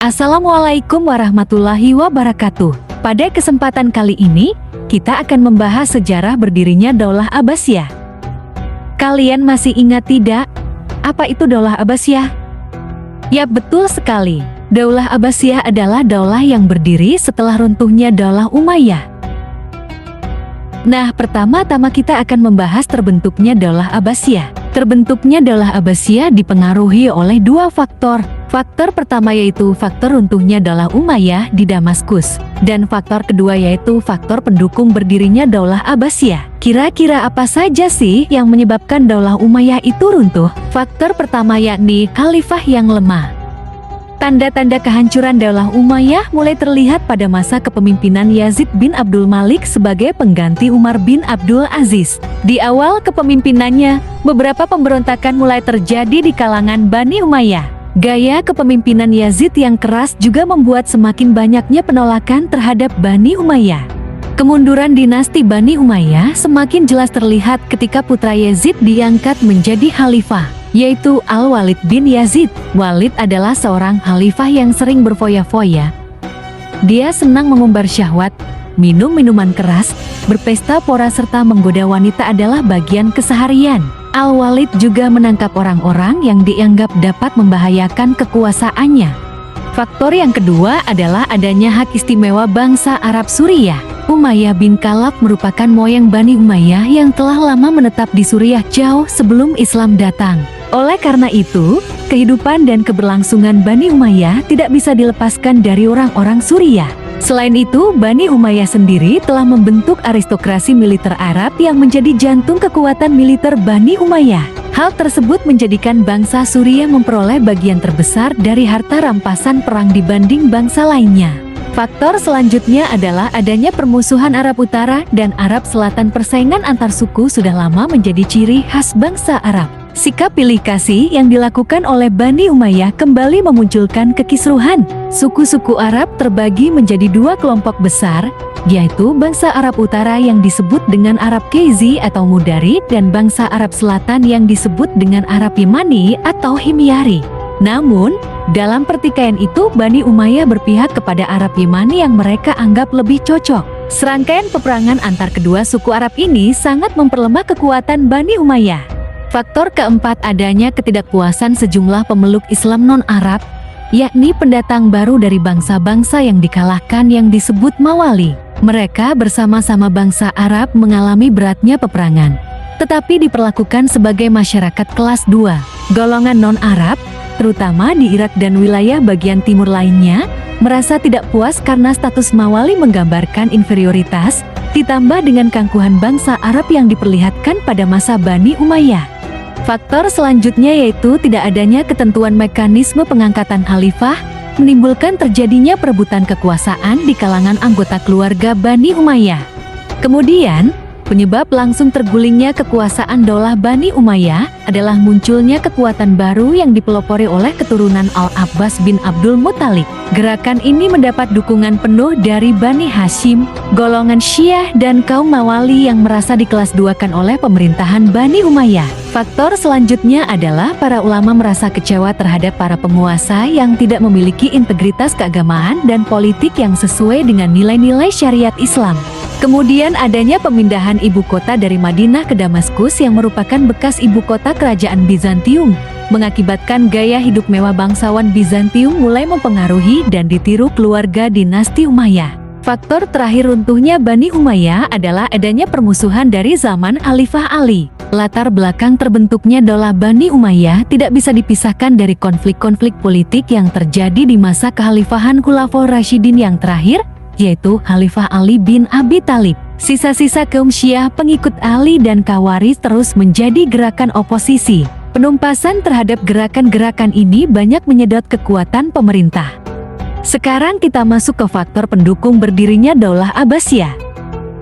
Assalamualaikum warahmatullahi wabarakatuh. Pada kesempatan kali ini, kita akan membahas sejarah berdirinya Daulah Abbasiyah. Kalian masih ingat tidak? Apa itu Daulah Abbasiyah? Ya, betul sekali. Daulah Abbasiyah adalah daulah yang berdiri setelah runtuhnya Daulah Umayyah. Nah, pertama-tama kita akan membahas terbentuknya Daulah Abbasiyah. Terbentuknya Daulah Abbasiyah dipengaruhi oleh dua faktor. Faktor pertama yaitu faktor runtuhnya Daulah Umayyah di Damaskus, dan faktor kedua yaitu faktor pendukung berdirinya Daulah Abbasiyah. Kira-kira apa saja sih yang menyebabkan Daulah Umayyah itu runtuh? Faktor pertama yakni khalifah yang lemah. Tanda-tanda kehancuran Daulah Umayyah mulai terlihat pada masa kepemimpinan Yazid bin Abdul Malik sebagai pengganti Umar bin Abdul Aziz. Di awal kepemimpinannya, beberapa pemberontakan mulai terjadi di kalangan Bani Umayyah. Gaya kepemimpinan Yazid yang keras juga membuat semakin banyaknya penolakan terhadap Bani Umayyah. Kemunduran dinasti Bani Umayyah semakin jelas terlihat ketika putra Yazid diangkat menjadi khalifah, yaitu Al-Walid bin Yazid. Walid adalah seorang khalifah yang sering berfoya-foya. Dia senang mengumbar syahwat, minum minuman keras, berpesta pora serta menggoda wanita adalah bagian keseharian. Al-Walid juga menangkap orang-orang yang dianggap dapat membahayakan kekuasaannya. Faktor yang kedua adalah adanya hak istimewa bangsa Arab Suriah. Umayyah bin Khalaf merupakan moyang Bani Umayyah yang telah lama menetap di Suriah jauh sebelum Islam datang. Oleh karena itu, kehidupan dan keberlangsungan Bani Umayyah tidak bisa dilepaskan dari orang-orang Suriah. Selain itu, Bani Umayyah sendiri telah membentuk aristokrasi militer Arab yang menjadi jantung kekuatan militer Bani Umayyah. Hal tersebut menjadikan bangsa Suriah memperoleh bagian terbesar dari harta rampasan perang dibanding bangsa lainnya. Faktor selanjutnya adalah adanya permusuhan Arab Utara dan Arab Selatan. Persaingan antar suku sudah lama menjadi ciri khas bangsa Arab. Sikap pilih kasih yang dilakukan oleh Bani Umayyah kembali memunculkan kekisruhan. Suku-suku Arab terbagi menjadi dua kelompok besar, yaitu bangsa Arab Utara yang disebut dengan Arab Keizi atau Mudari dan bangsa Arab Selatan yang disebut dengan Arab Yemani atau Himyari. Namun, dalam pertikaian itu Bani Umayyah berpihak kepada Arab Yemani yang mereka anggap lebih cocok. Serangkaian peperangan antar kedua suku Arab ini sangat memperlemah kekuatan Bani Umayyah. Faktor keempat adanya ketidakpuasan sejumlah pemeluk Islam non-Arab, yakni pendatang baru dari bangsa-bangsa yang dikalahkan yang disebut Mawali. Mereka bersama-sama bangsa Arab mengalami beratnya peperangan, tetapi diperlakukan sebagai masyarakat kelas 2. Golongan non-Arab, terutama di Irak dan wilayah bagian timur lainnya, merasa tidak puas karena status Mawali menggambarkan inferioritas, ditambah dengan keangkuhan bangsa Arab yang diperlihatkan pada masa Bani Umayyah. Faktor selanjutnya yaitu tidak adanya ketentuan mekanisme pengangkatan khalifah, menimbulkan terjadinya perebutan kekuasaan di kalangan anggota keluarga Bani Umayyah. Kemudian, penyebab langsung tergulingnya kekuasaan Daulah Bani Umayyah adalah munculnya kekuatan baru yang dipelopori oleh keturunan Al-Abbas bin Abdul Muthalib. Gerakan ini mendapat dukungan penuh dari Bani Hashim, golongan Syiah dan kaum Mawali yang merasa dikelas duakan oleh pemerintahan Bani Umayyah. Faktor selanjutnya adalah para ulama merasa kecewa terhadap para penguasa yang tidak memiliki integritas keagamaan dan politik yang sesuai dengan nilai-nilai syariat Islam. Kemudian adanya pemindahan ibu kota dari Madinah ke Damaskus yang merupakan bekas ibu kota kerajaan Bizantium, mengakibatkan gaya hidup mewah bangsawan Bizantium mulai mempengaruhi dan ditiru keluarga dinasti Umayyah. Faktor terakhir runtuhnya Bani Umayyah adalah adanya permusuhan dari zaman Khalifah Ali. Latar belakang terbentuknya Daulah Bani Umayyah tidak bisa dipisahkan dari konflik-konflik politik yang terjadi di masa kekhalifahan Khulafaur Rasyidin yang terakhir, yaitu Khalifah Ali bin Abi Thalib. Sisa-sisa kaum Syiah pengikut Ali dan Khawarij terus menjadi gerakan oposisi. Penumpasan terhadap gerakan-gerakan ini banyak menyedot kekuatan pemerintah. Sekarang kita masuk ke faktor pendukung berdirinya Daulah Abbasiyah.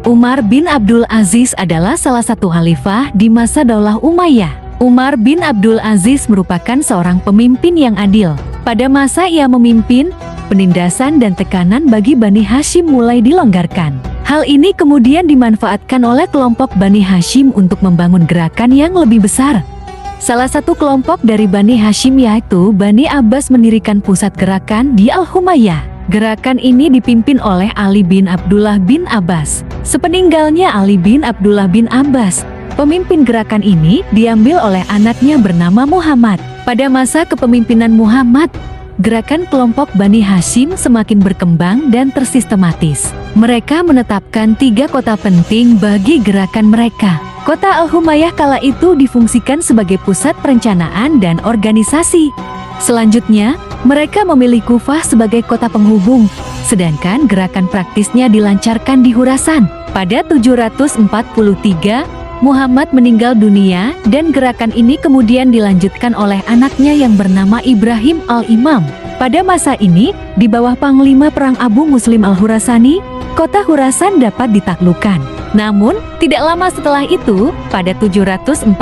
Umar bin Abdul Aziz adalah salah satu khalifah di masa Daulah Umayyah. Umar bin Abdul Aziz merupakan seorang pemimpin yang adil. Pada masa ia memimpin, penindasan dan tekanan bagi Bani Hashim mulai dilonggarkan. Hal ini kemudian dimanfaatkan oleh kelompok Bani Hashim untuk membangun gerakan yang lebih besar. Salah satu kelompok dari Bani Hashim yaitu Bani Abbas mendirikan pusat gerakan di Al-Humayyah. Gerakan ini dipimpin oleh Ali bin Abdullah bin Abbas. Sepeninggalnya Ali bin Abdullah bin Abbas, pemimpin gerakan ini diambil oleh anaknya bernama Muhammad. Pada masa kepemimpinan Muhammad, gerakan kelompok Bani Hashim semakin berkembang dan tersistematis. Mereka menetapkan 3 kota penting bagi gerakan mereka. Kota Al-Humayyah kala itu difungsikan sebagai pusat perencanaan dan organisasi. Selanjutnya, mereka memilih Kufah sebagai kota penghubung, sedangkan gerakan praktisnya dilancarkan di Khurasan. Pada 743, Muhammad meninggal dunia dan gerakan ini kemudian dilanjutkan oleh anaknya yang bernama Ibrahim al-Imam. Pada masa ini, di bawah panglima perang Abu Muslim al-Khurasani, kota Khurasan dapat ditaklukkan. Namun, tidak lama setelah itu, pada 749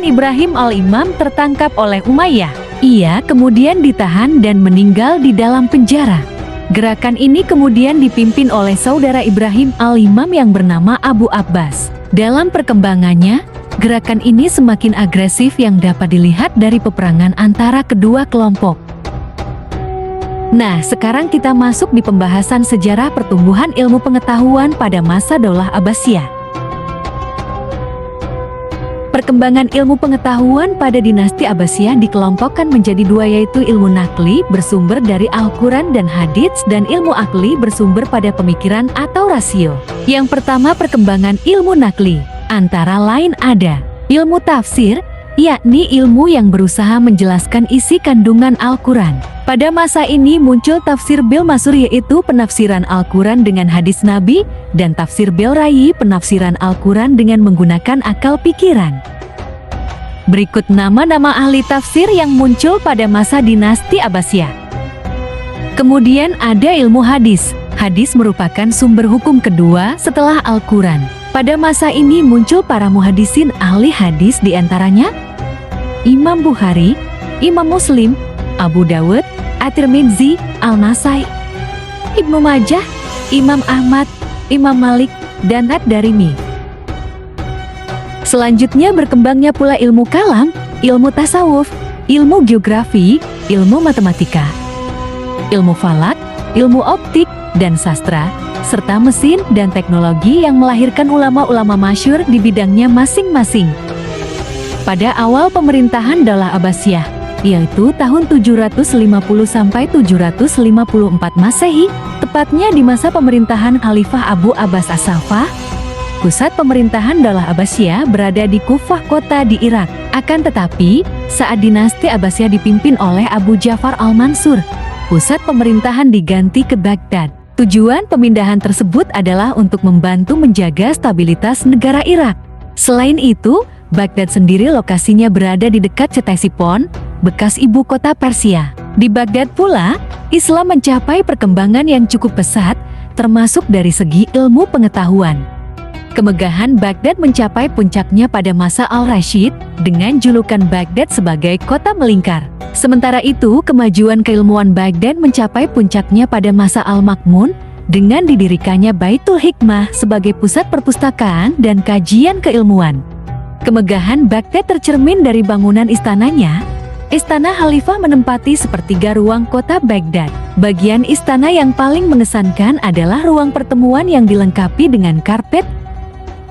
Ibrahim al-Imam tertangkap oleh Umayyah. Ia kemudian ditahan dan meninggal di dalam penjara. Gerakan ini kemudian dipimpin oleh saudara Ibrahim al-Imam yang bernama Abu Abbas. Dalam perkembangannya, gerakan ini semakin agresif yang dapat dilihat dari peperangan antara kedua kelompok. Nah, sekarang kita masuk di pembahasan sejarah pertumbuhan ilmu pengetahuan pada masa Daulah Abbasiyah. Perkembangan ilmu pengetahuan pada dinasti Abbasiyah dikelompokkan menjadi 2 yaitu ilmu nakli bersumber dari Al-Quran dan Hadits dan ilmu akli bersumber pada pemikiran atau rasio. Yang pertama perkembangan ilmu nakli, antara lain ada ilmu tafsir, yakni ilmu yang berusaha menjelaskan isi kandungan Al-Quran. Pada masa ini muncul tafsir bil masur yaitu penafsiran Al-Quran dengan hadis Nabi, dan tafsir bil rayi penafsiran Al-Quran dengan menggunakan akal pikiran. Berikut nama-nama ahli tafsir yang muncul pada masa dinasti Abbasiyah. Kemudian ada ilmu hadis. Hadis merupakan sumber hukum kedua setelah Al-Quran. Pada masa ini muncul para muhadisin ahli hadis diantaranya Imam Bukhari, Imam Muslim, Abu Dawud, At-Tirmidzi, Al-Nasai, Ibnu Majah, Imam Ahmad, Imam Malik, dan Ad-Darimi. Selanjutnya berkembangnya pula ilmu kalam, ilmu tasawuf, ilmu geografi, ilmu matematika, ilmu falak, ilmu optik, dan sastra, serta mesin dan teknologi yang melahirkan ulama-ulama masyhur di bidangnya masing-masing. Pada awal pemerintahan Daulah Abbasiyah, yaitu tahun 750 sampai 754 Masehi, tepatnya di masa pemerintahan Khalifah Abu Abbas As-Saffah, pusat pemerintahan Daulah Abbasiyah berada di Kufah kota di Irak. Akan tetapi, saat dinasti Abbasiyah dipimpin oleh Abu Ja'far al-Mansur, pusat pemerintahan diganti ke Baghdad. Tujuan pemindahan tersebut adalah untuk membantu menjaga stabilitas negara Irak. Selain itu, Baghdad sendiri lokasinya berada di dekat Ctesifon, bekas ibu kota Persia. Di Baghdad pula, Islam mencapai perkembangan yang cukup pesat, termasuk dari segi ilmu pengetahuan. Kemegahan Baghdad mencapai puncaknya pada masa Al-Rashid, dengan julukan Baghdad sebagai kota melingkar. Sementara itu, kemajuan keilmuan Baghdad mencapai puncaknya pada masa Al-Ma'mun, dengan didirikannya Baitul Hikmah sebagai pusat perpustakaan dan kajian keilmuan. Kemegahan Baghdad tercermin dari bangunan istananya. Istana Khalifah menempati sepertiga ruang kota Baghdad. Bagian istana yang paling mengesankan adalah ruang pertemuan yang dilengkapi dengan karpet,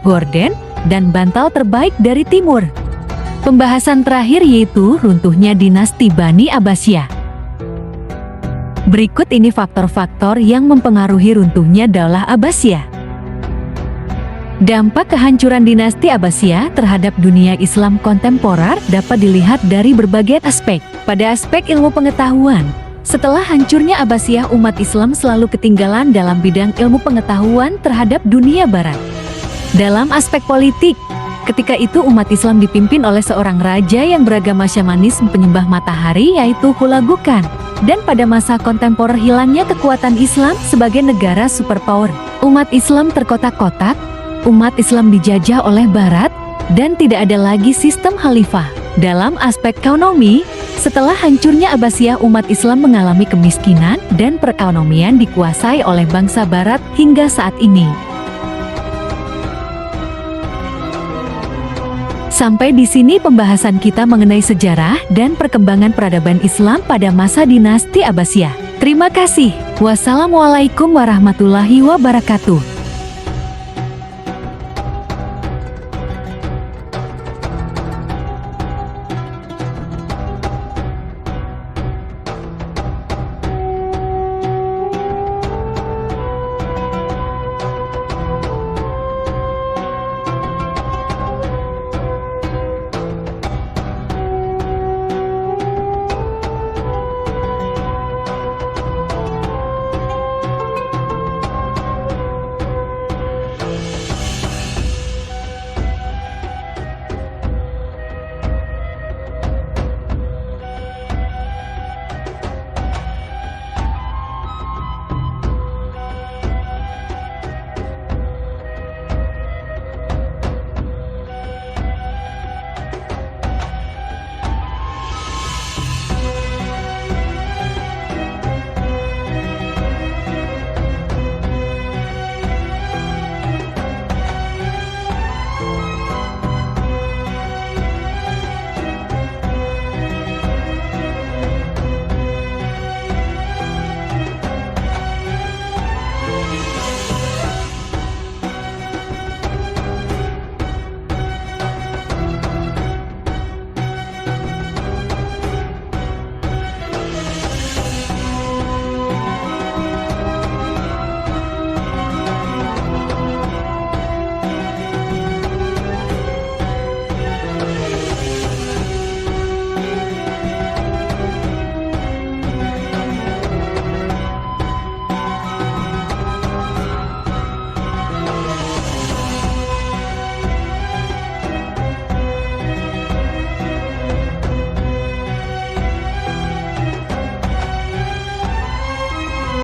gorden, dan bantal terbaik dari timur. Pembahasan terakhir yaitu runtuhnya dinasti Bani Abbasiyah. Berikut ini faktor-faktor yang mempengaruhi runtuhnya Daulah Abbasiyah. Dampak kehancuran dinasti Abbasiyah terhadap dunia Islam kontemporer dapat dilihat dari berbagai aspek. Pada aspek ilmu pengetahuan, setelah hancurnya Abbasiyah, umat Islam selalu ketinggalan dalam bidang ilmu pengetahuan terhadap dunia barat. Dalam aspek politik, ketika itu umat Islam dipimpin oleh seorang raja yang beragama Syamanisme penyembah matahari yaitu Hulagu Khan. Dan pada masa kontemporer hilangnya kekuatan Islam sebagai negara superpower. Umat Islam terkotak-kotak, umat Islam dijajah oleh Barat, dan tidak ada lagi sistem khalifah. Dalam aspek ekonomi, setelah hancurnya Abbasiyah, umat Islam mengalami kemiskinan dan perekonomian dikuasai oleh bangsa Barat hingga saat ini. Sampai di sini pembahasan kita mengenai sejarah dan perkembangan peradaban Islam pada masa dinasti Abbasiyah. Terima kasih. Wassalamualaikum warahmatullahi wabarakatuh.